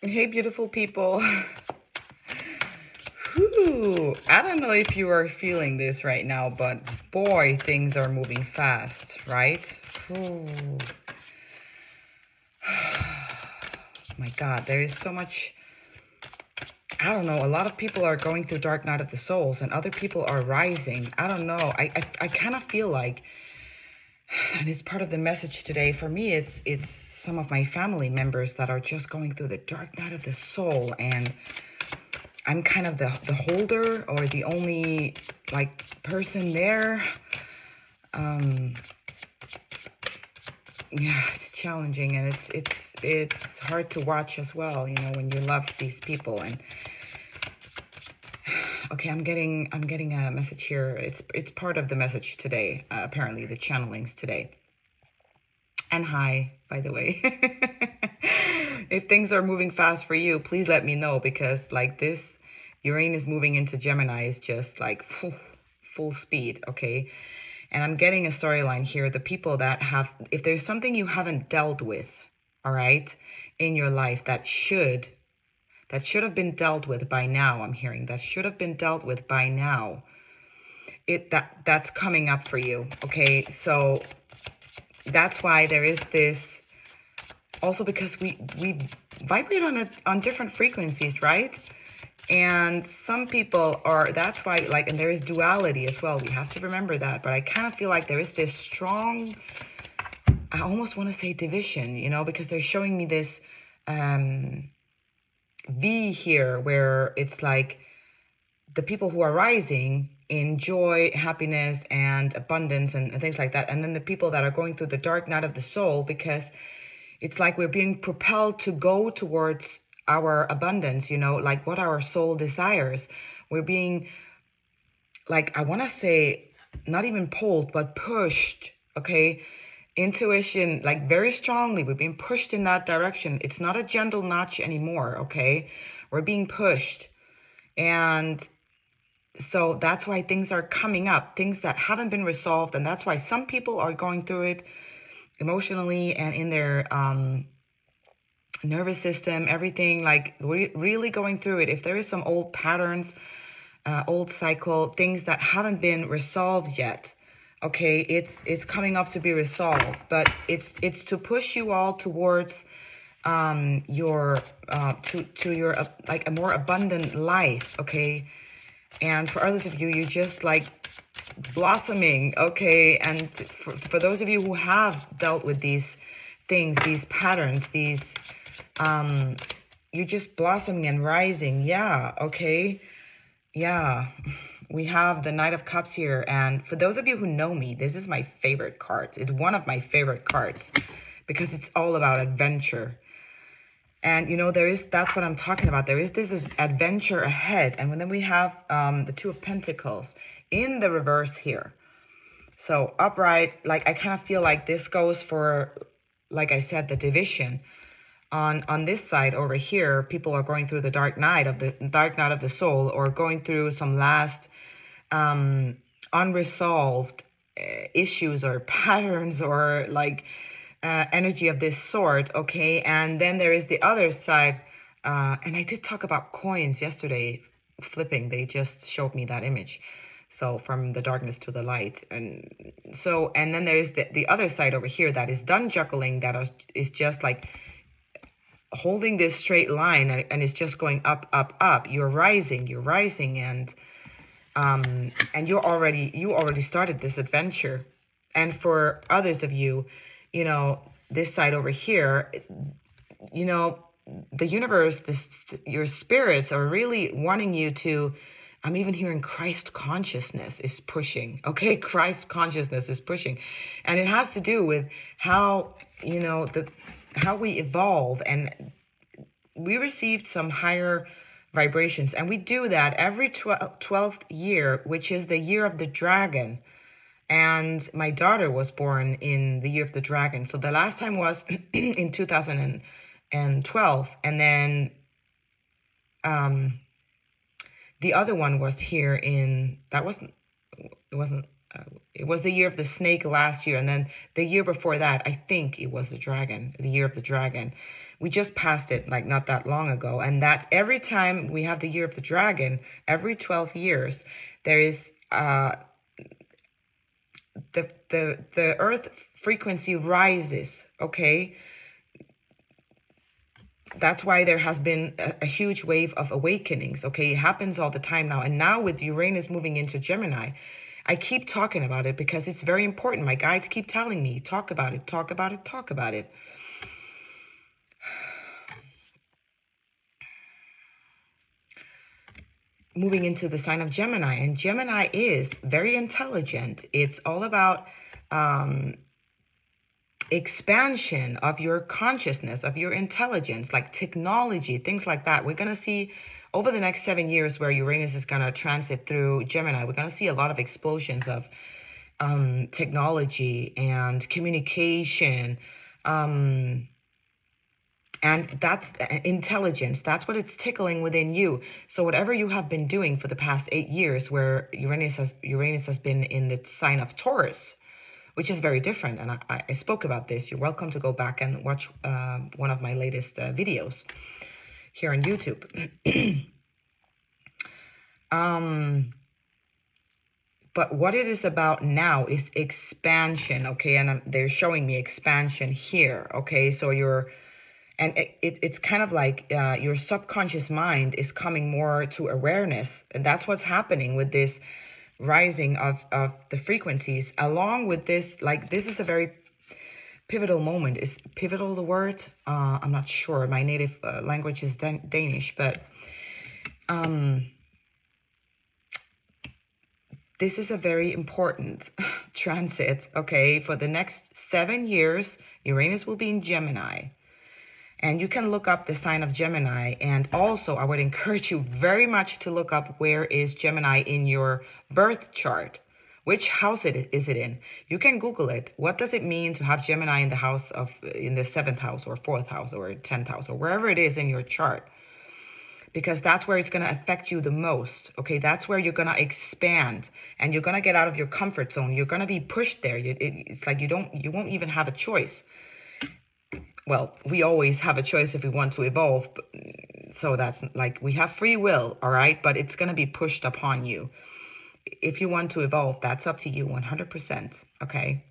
Hey, beautiful people. Whew. I don't know if you are feeling this right now, but boy, things are moving fast, right? Whew. My God, there is so much. I don't know. A lot of people are going through dark night of the souls, and other people are rising. I don't know. I kind of feel like, and it's part of the message today. For me, it's some of my family members that are just going through the dark night of the soul, and I'm kind of the holder or the only like person there. Um, yeah, it's challenging, and it's hard to watch as well. You know, when you love these people. And okay, I'm getting a message here. It's part of the message today. Apparently, the channelings today. And hi, by the way. If things are moving fast for you, please let me know, because like this Uranus moving into Gemini is just like full speed, okay? And I'm getting a storyline here. The people that have, if there's something you haven't dealt with, all right, in your life that should have been dealt with by now, I'm hearing that should have been dealt with by now. That's coming up for you, okay? So that's why there is this, also because we vibrate on different frequencies, right? And some people are, that's why, like, and there is duality as well. We have to remember that. But I kind of feel like there is this strong, I almost want to say division, you know, because they're showing me this V here, where it's like the people who are rising in joy, happiness, and abundance and things like that. And then the people that are going through the dark night of the soul, because it's like we're being propelled to go towards our abundance, you know, like what our soul desires. We're being, like, I want to say, not even pulled, but pushed, okay? Intuition, like very strongly, we're being pushed in that direction. It's not a gentle notch anymore, okay? We're being pushed. And so that's why things are coming up, things that haven't been resolved. And that's why some people are going through it emotionally and in their nervous system, everything, like really going through it. If there is some old patterns, old cycle, things that haven't been resolved yet, okay, it's coming up to be resolved. But it's to push you all towards your to your like a more abundant life, okay? And for others of you, you just like blossoming, okay? And for those of you who have dealt with these things, these patterns, these you're just blossoming and rising. Yeah, okay. Yeah, we have the Knight of Cups here. And for those of you who know me, this is my favorite card. It's one of my favorite cards because it's all about adventure. And, you know, that's what I'm talking about. There is this adventure ahead. And then we have the Two of Pentacles in the reverse here. So upright, like I kind of feel like this goes for, like I said, the division. On this side over here, people are going through the dark night of the soul, or going through some last unresolved issues or patterns, or like energy of this sort, okay? And then there is the other side, and I did talk about coins yesterday, flipping. They just showed me that image. So from the darkness to the light. And so, and then there is the other side over here that is done juggling, that is just like holding this straight line, and it's just going up, up, up. You're rising, and you already started this adventure. And for others of you, you know, this side over here, you know, the universe, your spirits are really wanting you to, I'm even hearing Christ consciousness is pushing, okay? Christ consciousness is pushing. And it has to do with how, you know, how we evolve, and we received some higher vibrations, and we do that every 12th year, which is the year of the dragon. And my daughter was born in the year of the dragon. So the last time was in 2012, and then the other one was here in, it wasn't it was the year of the snake last year, and then the year before that, I think it was the dragon, the year of the dragon. We just passed it like not that long ago, and that every time we have the year of the dragon, every 12 years, there is the earth frequency rises, okay? That's why there has been a huge wave of awakenings, okay? It happens all the time now. And now with Uranus moving into Gemini, I keep talking about it because it's very important. My guides keep telling me, talk about it, talk about it, talk about it. Moving into the sign of Gemini, and Gemini is very intelligent. It's all about expansion of your consciousness, of your intelligence, like technology, things like that. We're going to see over the next 7 years where Uranus is going to transit through Gemini, we're going to see a lot of explosions of technology and communication. And that's intelligence. That's what it's tickling within you. So whatever you have been doing for the past 8 years, where Uranus has been in the sign of Taurus, which is very different. And I spoke about this. You're welcome to go back and watch one of my latest videos here on YouTube. But what it is about now is expansion, okay? And they're showing me expansion here, okay? So it's kind of like your subconscious mind is coming more to awareness. And that's what's happening with this rising of the frequencies, along with this, like, this is a very pivotal moment. Is pivotal the word? I'm not sure. My native language is Danish, but this is a very important transit, okay? For the next 7 years, Uranus will be in Gemini. And you can look up the sign of Gemini. And also, I would encourage you very much to look up where is Gemini in your birth chart. Which house is it in? You can Google it. What does it mean to have Gemini in the house of, in the 7th house or 4th house or 10th house or wherever it is in your chart? Because that's where it's going to affect you the most. Okay, that's where you're going to expand and you're going to get out of your comfort zone. You're going to be pushed there. It's like you won't even have a choice. Well, we always have a choice if we want to evolve. So that's like, we have free will, all right? But it's going to be pushed upon you. If you want to evolve, that's up to you 100%, okay?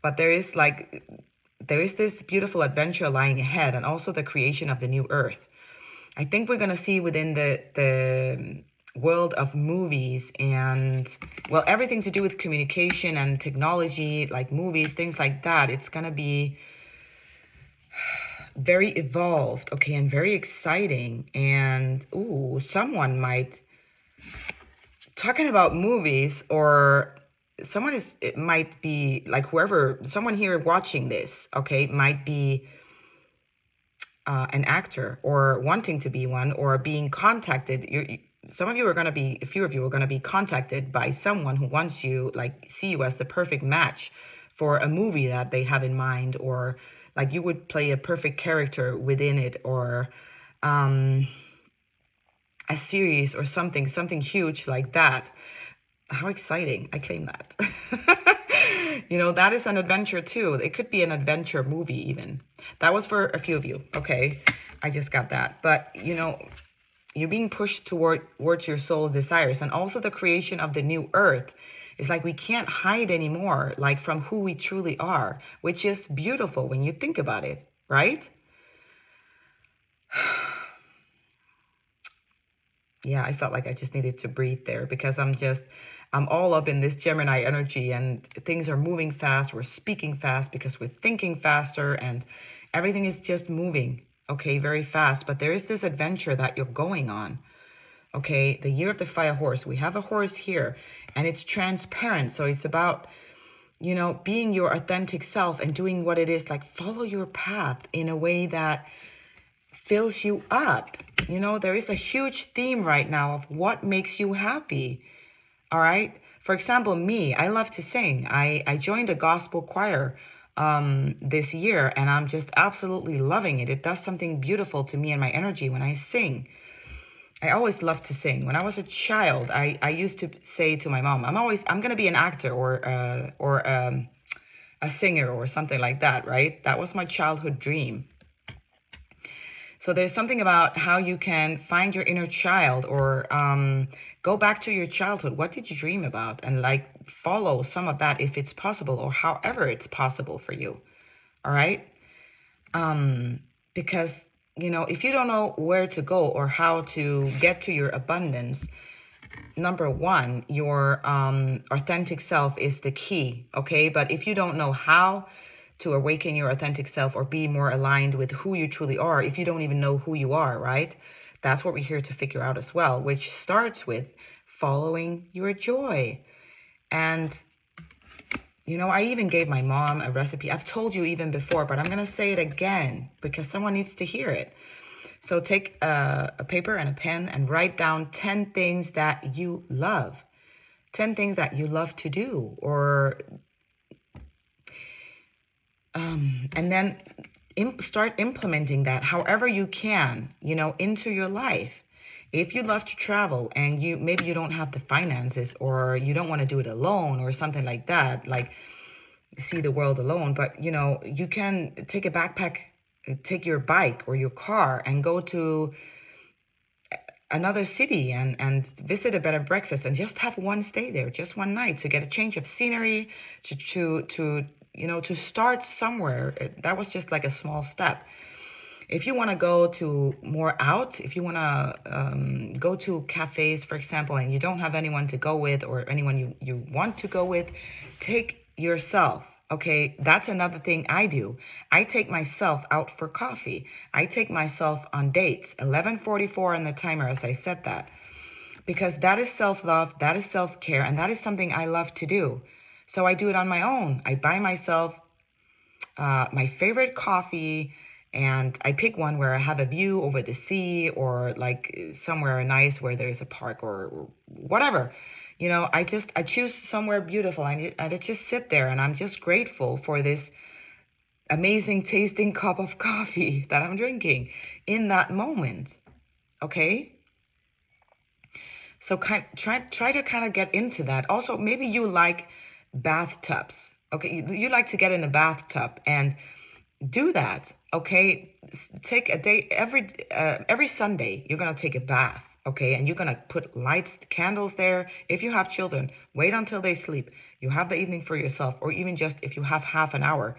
But there is this beautiful adventure lying ahead, and also the creation of the new earth. I think we're going to see within the world of movies and, well, everything to do with communication and technology, like movies, things like that. It's going to be very evolved, okay, and very exciting. And someone might, talking about movies, or it might be like someone here watching this, okay, might be an actor or wanting to be one, or being contacted. Some of you are going to be, a few of you are going to be contacted by someone who wants you, like, see you as the perfect match for a movie that they have in mind, or like you would play a perfect character within it, or a series or something huge like that. How exciting. I claim that. That is an adventure too. It could be an adventure movie even. That was for a few of you. Okay, I just got that. But, you're being pushed towards your soul's desires, and also the creation of the new earth. It's like we can't hide anymore, like, from who we truly are, which is beautiful when you think about it, right? Yeah, I felt like I just needed to breathe there, because I'm all up in this Gemini energy, and things are moving fast. We're speaking fast because we're thinking faster, and everything is just moving, okay, very fast. But there is this adventure that you're going on. Okay, the year of the fire horse. We have a horse here, and it's transparent. So it's about, being your authentic self and doing what it is, like, follow your path in a way that fills you up. There is a huge theme right now of what makes you happy. All right. For example, me, I love to sing. I joined a gospel choir this year, and I'm just absolutely loving it. It does something beautiful to me and my energy when I sing. I always loved to sing. When I was a child, I used to say to my mom, I'm gonna be an actor or a singer or something like that, right? That was my childhood dream. So there's something about how you can find your inner child or go back to your childhood. What did you dream about? And like follow some of that if it's possible or however it's possible for you. All right. Because, you know, if you don't know where to go or how to get to your abundance, number one, your authentic self is the key. Okay. But if you don't know how to awaken your authentic self or be more aligned with who you truly are, if you don't even know who you are, right? That's what we're here to figure out as well, which starts with following your joy. And, you know, I even gave my mom a recipe. I've told you even before, but I'm going to say it again because someone needs to hear it. So take a paper and a pen and write down 10 things that you love, 10 things that you love to do, or and then start implementing that however you can, you know, into your life. If you love to travel and maybe you don't have the finances or you don't want to do it alone or something like that, like see the world alone, but you know, you can take a backpack, take your bike or your car and go to another city and visit a bed and breakfast and just have one stay there, just one night to get a change of scenery, to you know, to start somewhere. That was just like a small step. If you want to go to more out, if you want to go to cafes, for example, and you don't have anyone to go with or anyone you want to go with, take yourself. Okay, that's another thing I do. I take myself out for coffee. I take myself on dates. 11:44 on the timer as I said that. Because that is self-love, that is self-care, and that is something I love to do. So I do it on my own. I buy myself my favorite coffee, and I pick one where I have a view over the sea or like somewhere nice where there's a park or whatever. You know, I choose somewhere beautiful and I just sit there and I'm just grateful for this amazing tasting cup of coffee that I'm drinking in that moment. Okay? So try to kind of get into that. Also, maybe you like bathtubs. Okay, you like to get in a bathtub and do that. Okay, take a day every Sunday. You're gonna take a bath. Okay, and you're gonna put lights, candles there. If you have children, wait until they sleep. You have the evening for yourself, or even just if you have half an hour,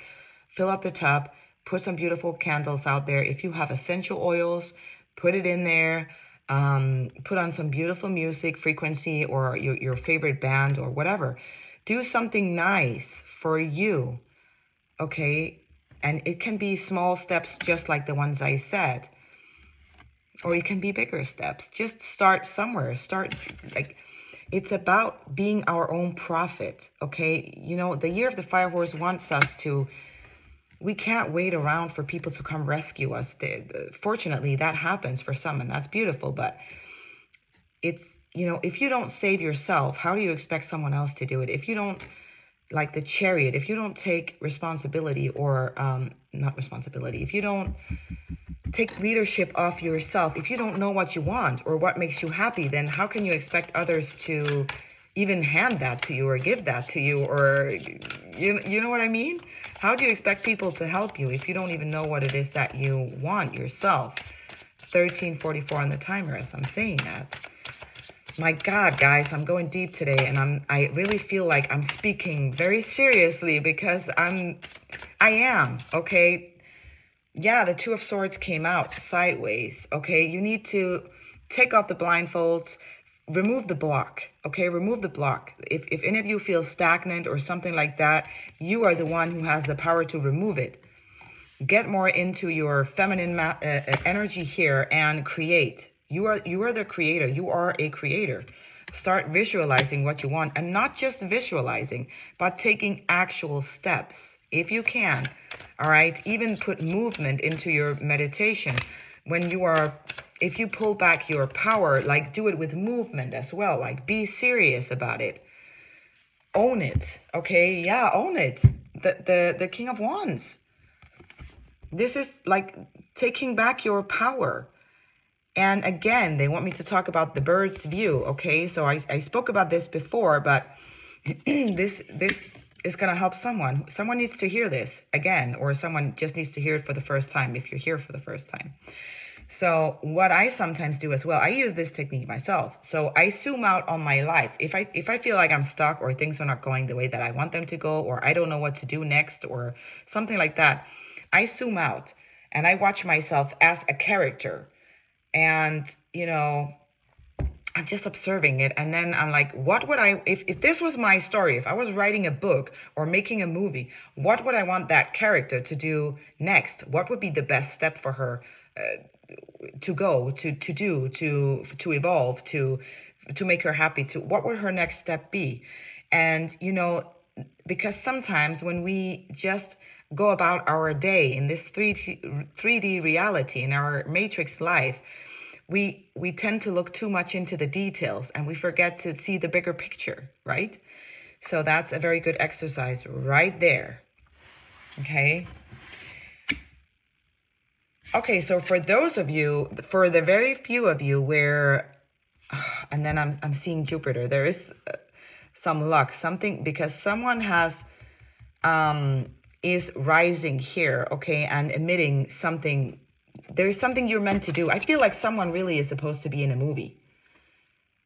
fill up the tub, put some beautiful candles out there. If you have essential oils, put it in there. Put on some beautiful music, frequency, or your favorite band or whatever. Do something nice for you. Okay, and it can be small steps just like the ones I said, or it can be bigger steps. Just start somewhere. Start like it's about being our own prophet. Okay, you know, the year of the fire horse wants us to. We can't wait around for people to come rescue us. Fortunately, that happens for some, and that's beautiful. But it's, you know, if you don't save yourself, how do you expect someone else to do it? If you don't, like the chariot, if you don't take responsibility or not responsibility, if you don't take leadership of yourself, if you don't know what you want or what makes you happy, then how can you expect others to even hand that to you or give that to you? Or you know what I mean? How do you expect people to help you if you don't even know what it is that you want yourself? 13:44 on the timer as I'm saying that. My God, guys, I'm going deep today, and I really feel like I'm speaking very seriously because I am, okay? Yeah, the Two of Swords came out sideways, okay? You need to take off the blindfolds, remove the block, okay? Remove the block. If any of you feel stagnant or something like that, you are the one who has the power to remove it. Get more into your feminine energy here and create. You are the creator. You are a creator. Start visualizing what you want, and not just visualizing, but taking actual steps if you can. All right, even put movement into your meditation. If you pull back your power, like do it with movement as well. Like be serious about it. Own it. Okay, yeah, own it. The King of Wands. This is like taking back your power. And again, they want me to talk about the bird's view. Okay, so I spoke about this before, but this is going to help someone. Someone needs to hear this again, or someone just needs to hear it for the first time if you're here for the first time. So what I sometimes do as well, I use this technique myself. So I zoom out on my life. If I feel like I'm stuck or things are not going the way that I want them to go, or I don't know what to do next or something like that, I zoom out and I watch myself as a character. And, I'm just observing it. And then I'm like, what would if this was my story, if I was writing a book or making a movie, what would I want that character to do next? What would be the best step for her to go, to do, to evolve, to make her happy, what would her next step be? And, because sometimes when we just go about our day in this 3D reality, in our matrix life, we tend to look too much into the details and we forget to see the bigger picture, right? So that's a very good exercise right there. Okay. Okay, so for those of you, for the very few of you where, and then I'm seeing Jupiter, there is some luck, something, because someone is rising here, okay, and emitting something. There's something you're meant to do. I feel like someone really is supposed to be in a movie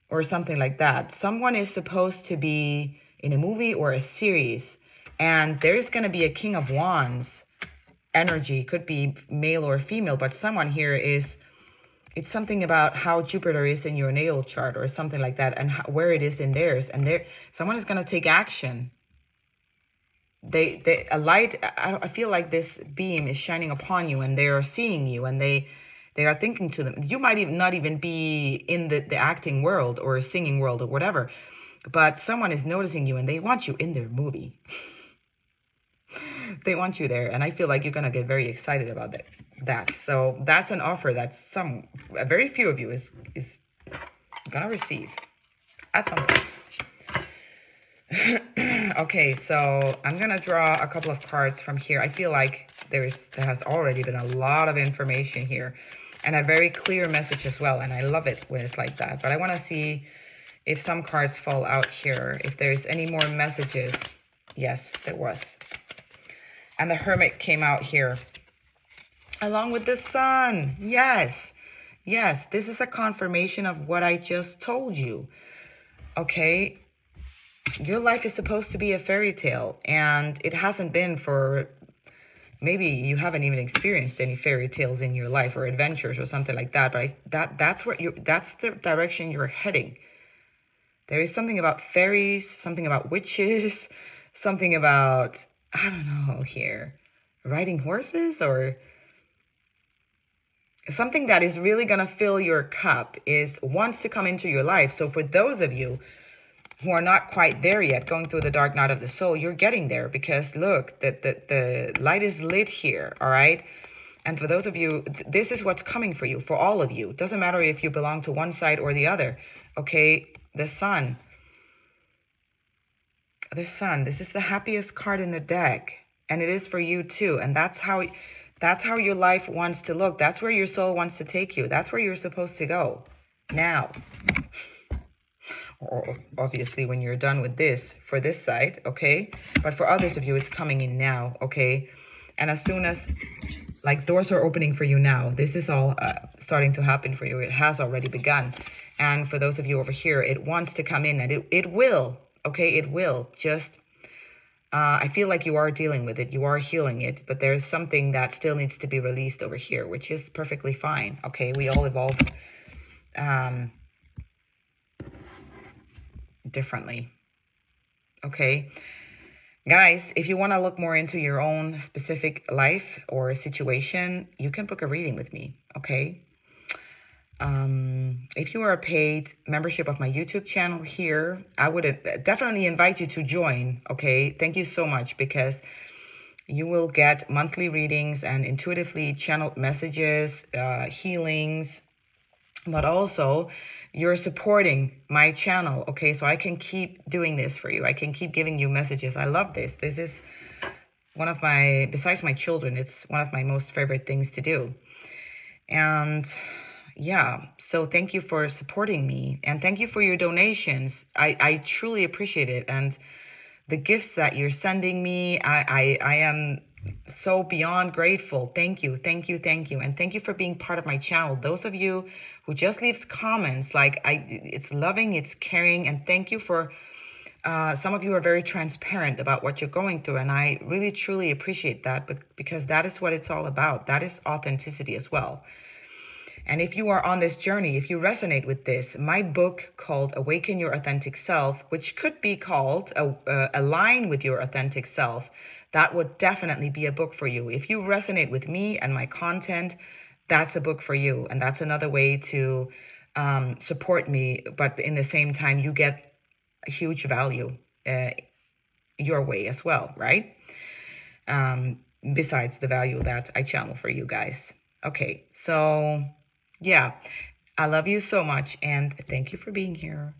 or something like that. Someone is supposed to be in a movie or a series, and there's going to be a King of Wands energy, could be male or female, but someone here it's something about how Jupiter is in your natal chart or something like that, and where it is in theirs, and someone is going to take action. A light, I feel like this beam is shining upon you, and they are seeing you, and they are thinking to them. You might even not even be in the acting world or singing world or whatever, but someone is noticing you and they want you in their movie. They want you there, and I feel like you're gonna get very excited about that. So that's an offer that a very few of you is gonna receive at some point. Okay, so I'm gonna draw a couple of cards from here. I feel like there has already been a lot of information here and a very clear message as well, and I love it when it's like that. But I want to see if some cards fall out here, if there's any more messages. Yes, there was. And the Hermit came out here along with the Sun. Yes, this is a confirmation of what I just told you. Okay, your life is supposed to be a fairy tale, and it hasn't been for, maybe you haven't even experienced any fairy tales in your life or adventures or something like that, but that's the direction you're heading. There is something about fairies, something about witches, something about, I don't know here, riding horses, or something that is really going to fill your cup wants to come into your life. So for those of you who are not quite there yet, going through the dark night of the soul, you're getting there, because look, the light is lit here, all right? And for those of you, this is what's coming for you, for all of you. It doesn't matter if you belong to one side or the other, okay? The Sun, this is the happiest card in the deck, and it is for you too. And that's how your life wants to look. That's where your soul wants to take you. That's where you're supposed to go now. Or obviously when you're done with this, for this side, okay? But for others of you, it's coming in now, okay? And as soon as, like, doors are opening for you now, this is all starting to happen for you. It has already begun. And for those of you over here, it wants to come in, and it will, okay? It will. Just, I feel like you are dealing with it. You are healing it, but there's something that still needs to be released over here, which is perfectly fine, okay? We all evolve differently. Okay, guys, if you want to look more into your own specific life or situation, you can book a reading with me. Okay, if you are a paid membership of my YouTube channel here, I would definitely invite you to join. Okay, thank you so much, because you will get monthly readings and intuitively channeled messages, healings, but also you're supporting my channel, okay? So I can keep doing this for you. I can keep giving you messages. I love this. This is one of besides my children, it's one of my most favorite things to do. And yeah, so thank you for supporting me and thank you for your donations. I truly appreciate it. And the gifts that you're sending me, I am so beyond grateful. Thank you, thank you, thank you. And thank you for being part of my channel. Those of you who just leaves comments, like it's loving, it's caring, and thank you for some of you are very transparent about what you're going through, and I really truly appreciate that. But because that is what it's all about, that is authenticity as well. And if you are on this journey, if you resonate with this, my book called Awaken Your Authentic Self, which could be called Align with Your Authentic Self, that would definitely be a book for you. If you resonate with me and my content, that's a book for you. And that's another way to support me. But in the same time, you get a huge value uh, your way as well, right? Um, Besides the value that I channel for you guys. Okay, so yeah, I love you so much and thank you for being here.